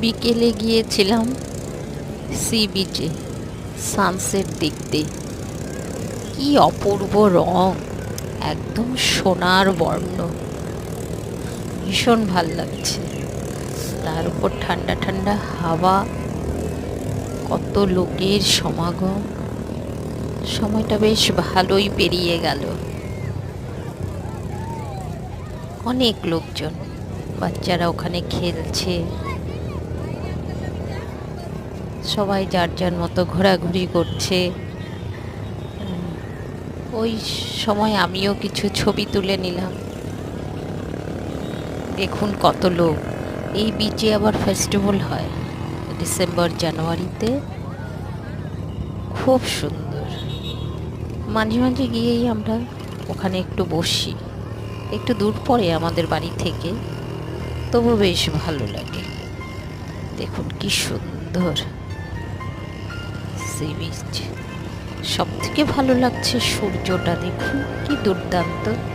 বিকেলে গিয়েছিলাম সি বিচে সানসেট দেখতে। কি অপূর্ব রং, একদম সোনার বর্ণ, ভীষণ ভাল লাগছে। তার উপর ঠান্ডা ঠান্ডা হাওয়া, কত লোকের সমাগম, সময়টা বেশ ভালোই পেরিয়ে গেল। অনেক লোকজন, বাচ্চারা ওখানে খেলছে, সবাই যার যার মতো ঘোরাঘুরি করছে। ওই সময় আমিও কিছু ছবি তুলে নিলাম। দেখুন কত লোক। এই বিচে আবার ফেস্টিভ্যাল হয় ডিসেম্বর জানুয়ারিতে, খুব সুন্দর। মাঝে মাঝে গিয়েই আমরা ওখানে একটু বসি, একটু দূর পড়ে আমাদের বাড়ি থেকে, তবু বেশ ভালো লাগে। দেখুন কি সুন্দর সি বিচ। সব থেকে ভালো লাগছে সূর্যটা, দেখুন কি দুর্দান্ত।